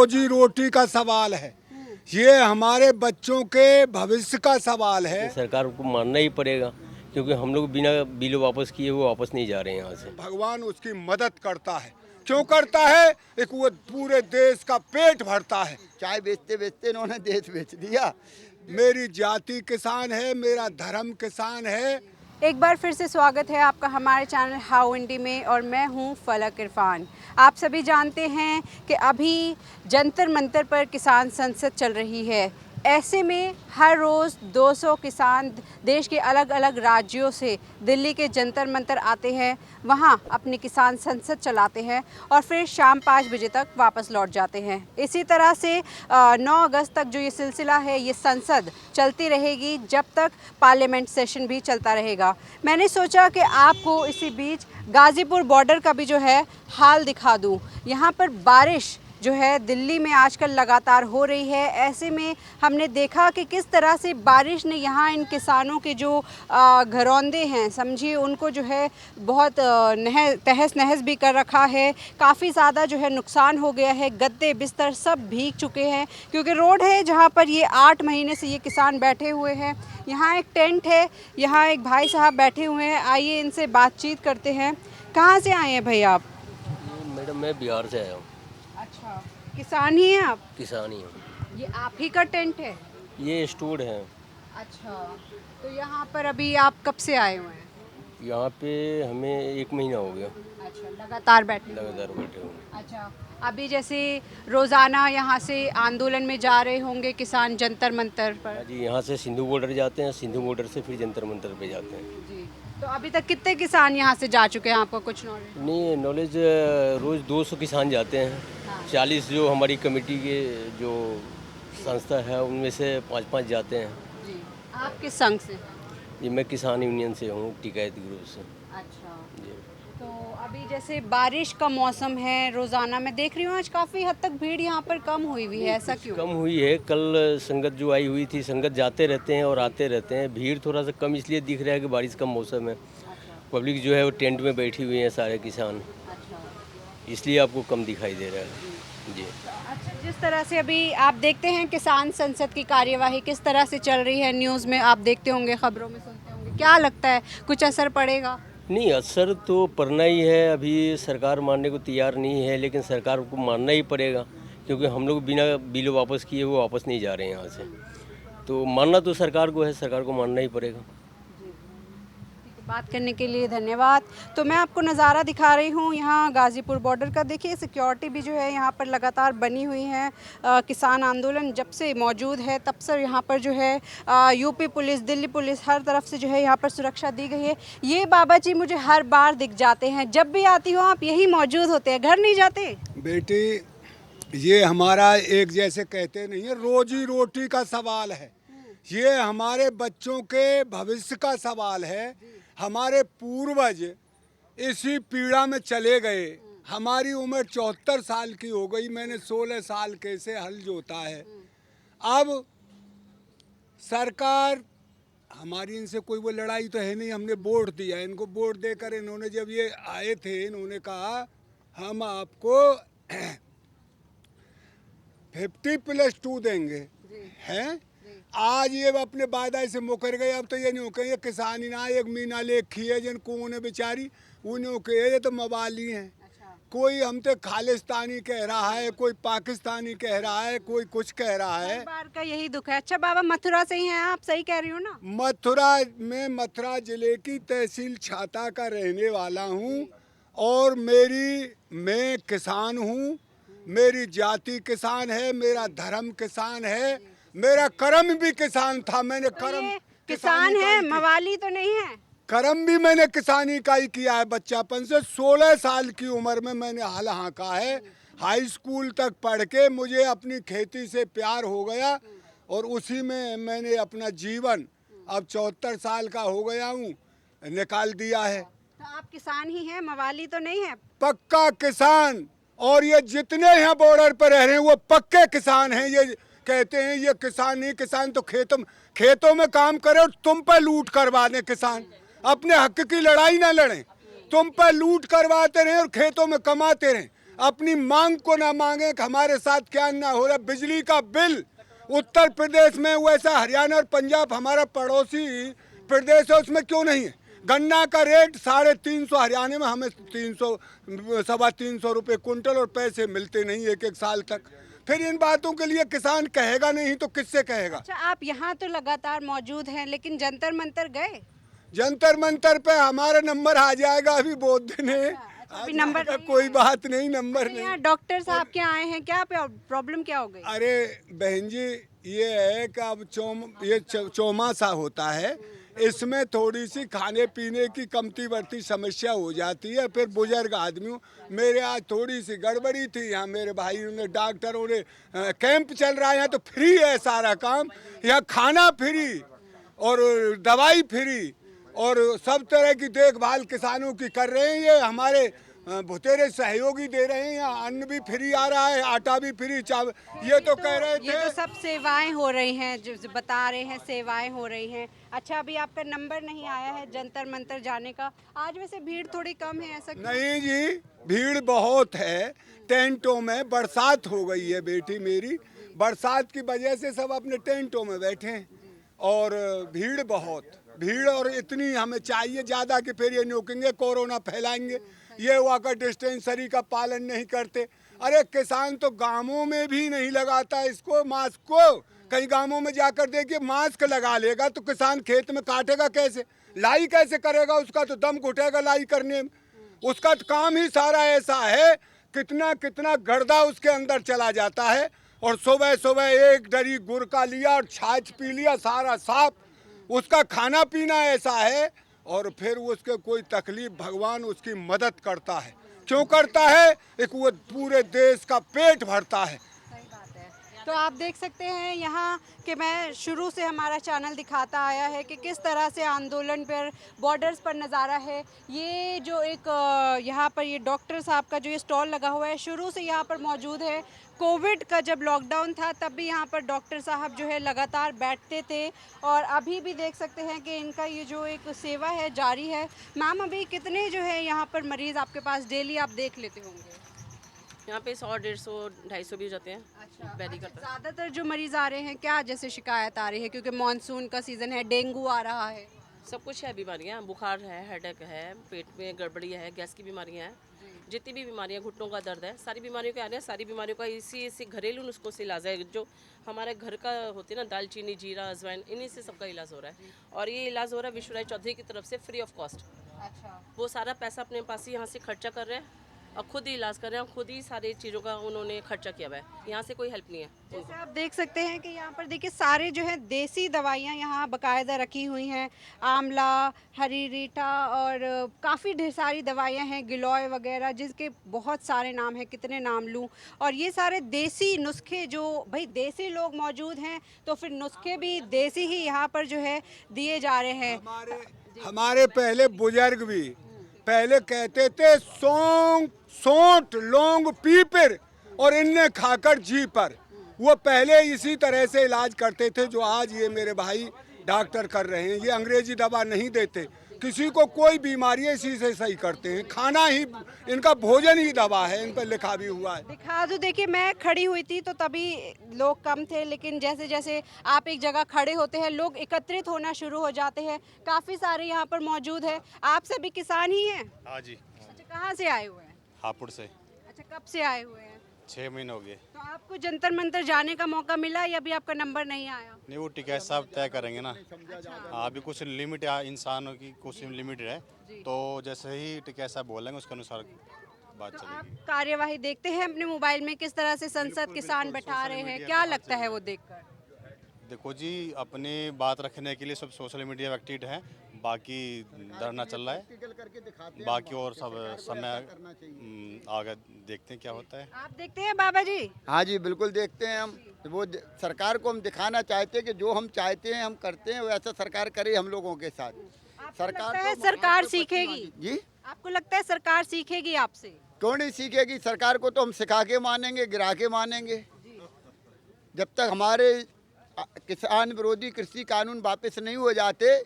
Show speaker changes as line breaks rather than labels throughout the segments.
रोजी रोटी का सवाल है, ये हमारे बच्चों के भविष्य का सवाल है।
सरकार को मानना ही पड़ेगा क्योंकि हम लोग बिना बिल वापस किए वो वापस नहीं जा रहे हैं यहाँ से।
भगवान उसकी मदद करता है, क्यों करता है? एक वो पूरे देश का पेट भरता है।
चाय बेचते बेचते इन्होंने देश बेच दिया।
मेरी जाति किसान है, मेरा धर्म किसान है।
एक बार फिर से स्वागत है आपका हमारे चैनल हाउ इंडी में और मैं हूं फलक इरफान। आप सभी जानते हैं कि अभी जंतर मंतर पर किसान संसद चल रही है। ऐसे में हर रोज़ 200 किसान देश के अलग अलग राज्यों से दिल्ली के जंतर मंतर आते हैं, वहां अपनी किसान संसद चलाते हैं और फिर शाम 5 बजे तक वापस लौट जाते हैं। इसी तरह से 9 अगस्त तक जो ये सिलसिला है, ये संसद चलती रहेगी जब तक पार्लियामेंट सेशन भी चलता रहेगा। मैंने सोचा कि आपको इसी बीच गाज़ीपुर बॉर्डर का भी जो है हाल दिखा दूँ। यहाँ पर बारिश जो है दिल्ली में आजकल लगातार हो रही है। ऐसे में हमने देखा कि किस तरह से बारिश ने यहाँ इन किसानों के जो घरौंदे हैं, समझिए उनको जो है बहुत तहस नहस भी कर रखा है। काफ़ी ज़्यादा जो है नुकसान हो गया है, गद्दे बिस्तर सब भीग चुके हैं क्योंकि रोड है जहाँ पर ये 8 महीने से ये किसान बैठे हुए हैं। यहाँ एक टेंट है, यहाँ एक भाई साहब बैठे हुए हैं, आइए इनसे बातचीत करते हैं। कहाँ से आए हैं भाई आप?
मैडम मैं बिहार से आया हूँ।
अच्छा, किसान ही हैं आप?
किसान ही हूँ।
ये आप ही का टेंट है?
ये स्टूड है।
अच्छा, तो यहाँ पर अभी आप कब से आए हुए हैं?
यहाँ पे हमें 1 महीना हो गया
अच्छा, लगातार बैठे हुए हैं।
लगातार बैठे हुए।
अच्छा, अभी जैसे रोज़ाना यहाँ से आंदोलन में जा रहे होंगे किसान जंतर मंतर पर?
जी, यहाँ से सिंधु बॉर्डर जाते हैं, सिंधु बॉर्डर से फिर जंतर मंतर पे जाते हैं।
जी, तो अभी तक कितने किसान यहाँ से जा चुके हैं, आपको कुछ नॉलेज?
नहीं नॉलेज, रोज़ 200 किसान जाते हैं। 40 जो हमारी कमेटी के जो संस्था है उनमें से 5-5 जाते हैं।
जी, आप किस संघ से?
जी मैं किसान यूनियन से हूँ, टिकायत ग्रुप से।
अच्छा,
जी
तो अभी जैसे बारिश का मौसम है, रोज़ाना मैं देख रही हूँ आज काफ़ी हद तक भीड़ यहाँ पर कम हुई हुई है, ऐसा क्यों?
कम हुई है। कल संगत जो आई हुई थी, संगत जाते रहते हैं और आते रहते हैं। भीड़ थोड़ा सा कम इसलिए दिख रहा है कि बारिश का मौसम है। पब्लिक जो है वो टेंट में बैठी हुई है, सारे किसान,
अच्छा,
इसलिए आपको कम दिखाई दे रहा है। जी
अच्छा, जिस तरह से अभी आप देखते हैं किसान संसद की कार्यवाही किस तरह से चल रही है, न्यूज़ में आप देखते होंगे, खबरों में सुनते होंगे, क्या लगता है कुछ असर पड़ेगा?
नहीं, असर तो पड़ना ही है। अभी सरकार मानने को तैयार नहीं है, लेकिन सरकार को मानना ही पड़ेगा क्योंकि हम लोग बिना बिल वापस किए वो वापस नहीं जा रहे हैं यहाँ से। तो मानना तो सरकार को है, सरकार को मानना ही पड़ेगा।
बात करने के लिए धन्यवाद। तो मैं आपको नज़ारा दिखा रही हूँ यहाँ गाज़ीपुर बॉर्डर का। देखिए सिक्योरिटी भी जो है यहाँ पर लगातार बनी हुई है। किसान आंदोलन जब से मौजूद है तब से यहाँ पर जो है यूपी पुलिस, दिल्ली पुलिस, हर तरफ से जो है यहाँ पर सुरक्षा दी गई है। ये बाबा जी मुझे हर बार दिख जाते हैं, जब भी आती हो आप यही मौजूद होते हैं, घर नहीं जाते?
बेटी, ये हमारा एक जैसे कहते नहीं है, रोजी रोटी का सवाल है, ये हमारे बच्चों के भविष्य का सवाल है। हमारे पूर्वज इसी पीड़ा में चले गए। हमारी उम्र 74 साल की हो गई, मैंने 16 साल के से हल जोता है। अब सरकार हमारी इनसे कोई वो लड़ाई तो है नहीं, हमने वोट दिया इनको। वोट देकर इन्होंने जब ये आए थे, इन्होंने कहा हम आपको 50+2 देंगे, हैं? आज ये अपने वादा से मुकर गए। अब तो ये नहीं हो कहीं किसान ही ना, एक मीना लेखी है जिन कौन है बेचारी, उन्हों के ये तो मवाली हैं। कोई हम तो खालिस्तानी कह रहा है, कोई पाकिस्तानी कह रहा है, कोई कुछ कह रहा है।
हर बार का यही दुख है। अच्छा बाबा, मथुरा से ही हैं आप, सही कह रही हो ना?
मथुरा जिले की तहसील छाता का रहने वाला हूँ और मैं किसान हूँ। मेरी जाति किसान है, मेरा धर्म किसान है, मेरा कर्म भी किसान था। मैंने कर्म
किसान है, मवाली तो नहीं है?
कर्म भी मैंने किसानी का ही किया है। बच्चापन से 16 साल की उम्र में मैंने हल हाँका है। हाई स्कूल तक पढ़ के मुझे अपनी खेती से प्यार हो गया और उसी में मैंने अपना जीवन, अब 74 साल का हो गया हूँ, निकाल दिया है।
तो आप किसान ही हैं, मवाली तो नहीं है?
पक्का किसान। और ये जितने यहाँ बॉर्डर पर रह रहे हैं वो पक्के किसान हैं। ये कहते हैं ये किसान नहीं, किसान तो खेतों में काम करे और तुम पर लूट करवा दें। किसान अपने हक की लड़ाई ना लड़ें, तुम पर लूट करवाते रहें और खेतों में कमाते रहें। अपनी मांग को ना मांगे कि हमारे साथ क्या ना हो रहा। बिजली का बिल उत्तर प्रदेश में, वैसा हरियाणा और पंजाब हमारा पड़ोसी प्रदेश है, उसमें क्यों नहीं है। गन्ना का रेट 350 हरियाणा में, हमें 300 350 रुपये कुंटल और पैसे मिलते नहीं एक एक साल तक। फिर इन बातों के लिए किसान कहेगा नहीं तो किससे कहेगा।
अच्छा, आप यहाँ तो लगातार मौजूद हैं, लेकिन जंतर मंतर गए?
जंतर मंतर पे हमारा नंबर आ जाएगा, अभी बहुत दिन है।
अभी नंबर
का
नहीं
कोई बात नहीं, नंबर नहीं।
यहाँ डॉक्टर साहब के आए हैं, क्या प्रॉब्लम क्या हो गई?
अरे बहन जी, ये है कि अब चौमासा होता है, इसमें थोड़ी सी खाने पीने की कमती बढ़ती समस्या हो जाती है। फिर बुजुर्ग आदमियों, मेरे आज थोड़ी सी गड़बड़ी थी यहाँ, मेरे भाई ने डॉक्टरों ने कैंप चल रहा है यहाँ, तो फ्री है सारा काम यहाँ, खाना फ्री और दवाई फ्री और सब तरह की देखभाल किसानों की कर रहे हैं। ये हमारे भुतेरे सहयोगी दे रहे हैं, यहाँ अन्न भी फ्री आ रहा है, आटा भी फ्री, चावल। ये तो कह रहे
ये
थे
तो सब सेवाएं हो रही हैं, जो बता रहे हैं सेवाएं हो रही हैं। अच्छा, अभी आपका नंबर नहीं आया है जंतर मंतर जाने का। आज वैसे भीड़ थोड़ी कम है, ऐसा क्यों?
नहीं जी, भीड़ बहुत है टेंटों में। बरसात हो गई है बेटी मेरी, बरसात की वजह से सब अपने टेंटों में बैठे हैं और भीड़ बहुत, भीड़ और इतनी हमें चाहिए ज़्यादा कि फिर ये नोकेंगे, कोरोना फैलाएंगे। ये हुआ का डिस्टेंसरी का पालन नहीं करते। अरे किसान तो गांवों में भी नहीं लगाता इसको, मास्क को। कई गांवों में जाकर देखिए, मास्क लगा लेगा तो किसान खेत में काटेगा कैसे, लाई कैसे करेगा, उसका तो दम घुटेगा लाई करने में। उसका तो काम ही सारा ऐसा है, कितना कितना गर्दा उसके अंदर चला जाता है। और सुबह सुबह एक डरी गुड़ का लिया और छाछ पी लिया, सारा साफ। उसका खाना पीना ऐसा है और फिर उसके कोई तकलीफ, भगवान उसकी मदद करता है। क्यों करता है? एक वो पूरे देश का पेट भरता है।
सही बात है। तो आप देख सकते हैं यहाँ कि मैं शुरू से हमारा चैनल दिखाता आया है कि किस तरह से आंदोलन पर, बॉर्डर्स पर नज़ारा है। ये जो एक यहाँ पर ये डॉक्टर साहब का जो ये स्टॉल लगा हुआ है, शुरू से यहाँ पर मौजूद है। कोविड का जब लॉकडाउन था तब भी यहाँ पर डॉक्टर साहब जो है लगातार बैठते थे और अभी भी देख सकते हैं कि इनका ये जो एक सेवा है जारी है। मैम, अभी कितने जो है यहाँ पर मरीज़ आपके पास डेली आप देख लेते होंगे?
यहाँ पे 100, 150, 250 भी हो जाते हैं।
अच्छा,
वेरी करता है।
ज़्यादातर जो मरीज़ आ रहे हैं क्या जैसे शिकायत आ रही है? क्योंकि मानसून का सीज़न है, डेंगू आ रहा है।
सब कुछ है, बीमारियाँ, बुखार है, हेडेक है, पेट में गड़बड़ी है, गैस की बीमारियाँ हैं, जितनी भी बीमारियाँ, घुटनों का दर्द है, सारी बीमारियों के आ रहे हैं। सारी बीमारियों का इसी घरेलू नुस्खों से इलाज है। जो हमारे घर का होती है ना, दालचीनी, जीरा, अजवाइन, इन्हीं से सबका इलाज हो रहा है। और ये इलाज हो रहा है विश्वराज चौधरी की तरफ से फ्री ऑफ कॉस्ट।
अच्छा,
वो सारा पैसा अपने पास ही यहाँ से खर्चा कर रहे हैं और खुद ही इलाज कर रहे हैं, खुद ही सारी चीज़ों का उन्होंने खर्चा किया हुआ है। यहाँ से कोई हेल्प नहीं है।
जैसे आप देख सकते हैं कि यहाँ पर देखिए सारे जो है देसी दवाइयाँ यहाँ बाकायदा रखी हुई हैं। आंवला, हरी रीठा और काफ़ी ढेर सारी दवाइयाँ हैं, गिलोय वगैरह, जिसके बहुत सारे नाम हैं, कितने नाम लूँ। और ये सारे देसी नुस्खे, जो भाई देसी लोग मौजूद हैं तो फिर नुस्खे भी देसी ही यहाँ पर जो है दिए जा रहे हैं।
हमारे पहले बुजुर्ग भी पहले कहते थे सोंठ लौंग पीपर और इन्हें खाकर जी पर। वो पहले इसी तरह से इलाज करते थे जो आज ये मेरे भाई डॉक्टर कर रहे हैं। ये अंग्रेजी दवा नहीं देते किसी को, कोई बीमारी इसी से सही करते हैं। खाना ही इनका भोजन ही दवा है, इन पर लिखा भी हुआ है।
दिखा दो, देखिए मैं खड़ी हुई थी तो तभी लोग कम थे, लेकिन जैसे जैसे आप एक जगह खड़े होते हैं लोग एकत्रित होना शुरू हो जाते हैं। काफ़ी सारे यहाँ पर मौजूद है। आप सभी किसान ही हैं?
हाँ जी,
अच्छा, कहाँ से आए हुए हैं?
हापुड़ से।
अच्छा, कब से आए हुए हैं?
6 महीने हो गए।
तो आपको जंतर मंतर जाने का मौका मिला या अभी आपका नंबर नहीं आया?
नहीं, वो टिकट साहब तय करेंगे ना। हाँ, अभी कुछ लिमिट है, इंसानों की कुछ लिमिट है, तो जैसे ही टिकट साहब बोलेंगे उसके अनुसार बात
तो आप
चलेगी।
कार्यवाही देखते हैं अपने मोबाइल में किस तरह से संसद किसान बैठा रहे हैं, क्या लगता है वो देखकर?
देखो जी, अपनी बात रखने के लिए सब सोशल मीडिया एक्टिव है, बाकी धरना चल रहा है, बाकी और सब समय आगे देखते हैं क्या होता है।
आप देखते हैं बाबा जी?
हाँ जी, बिल्कुल देखते हैं हम। वो सरकार को हम दिखाना चाहते हैं कि जो हम चाहते हैं हम करते हैं, वैसा सरकार करे हम लोगों के साथ।
आपको लगता
सरकार
है
तो
सरकार
तो
सीखेगी?
जी,
आपको लगता है सरकार सीखेगी आपसे?
क्यों नहीं सीखेगी? सरकार को तो हम सिखा के मानेंगे, गिरा के मानेंगे। जब तक हमारे किसान विरोधी कृषि कानून वापस नहीं हो जाते,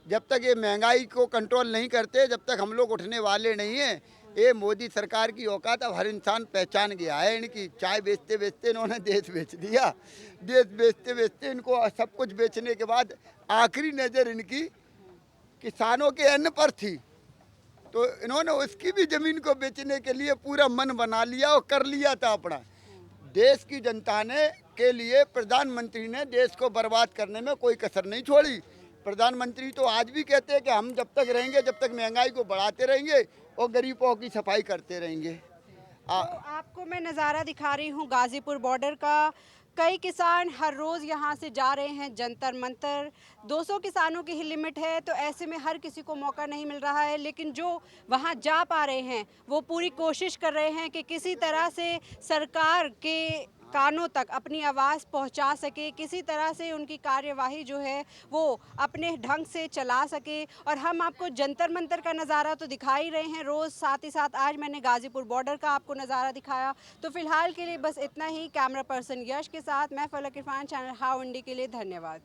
जब तक ये महंगाई को कंट्रोल नहीं करते, जब तक हम लोग उठने वाले नहीं हैं। ये मोदी सरकार की औकात अब हर इंसान पहचान गया है। इनकी चाय बेचते बेचते इन्होंने देश बेच दिया। देश बेचते बेचते इनको सब कुछ बेचने के बाद आखिरी नज़र इनकी किसानों के अन्न पर थी, तो इन्होंने उसकी भी ज़मीन को बेचने के लिए पूरा मन बना लिया और कर लिया था अपना। देश की जनता ने के लिए प्रधानमंत्री ने देश को बर्बाद करने में कोई कसर नहीं छोड़ी। प्रधानमंत्री तो आज भी कहते हैं कि हम जब तक रहेंगे, जब तक महंगाई को बढ़ाते रहेंगे और गरीबों की सफाई करते रहेंगे।
तो आपको मैं नज़ारा दिखा रही हूँ गाज़ीपुर बॉर्डर का। कई किसान हर रोज़ यहाँ से जा रहे हैं जंतर मंतर। 200 किसानों की ही लिमिट है, तो ऐसे में हर किसी को मौका नहीं मिल रहा है, लेकिन जो वहाँ जा पा रहे हैं वो पूरी कोशिश कर रहे हैं कि किसी तरह से सरकार के कानों तक अपनी आवाज़ पहुंचा सके, किसी तरह से उनकी कार्यवाही जो है वो अपने ढंग से चला सके। और हम आपको जंतर मंतर का नज़ारा तो दिखा ही रहे हैं रोज़, साथ ही साथ आज मैंने गाज़ीपुर बॉर्डर का आपको नज़ारा दिखाया। तो फिलहाल के लिए बस इतना ही। कैमरा पर्सन यश के साथ मैं फलक इरफान, चैनल हाउ इंडी के लिए धन्यवाद।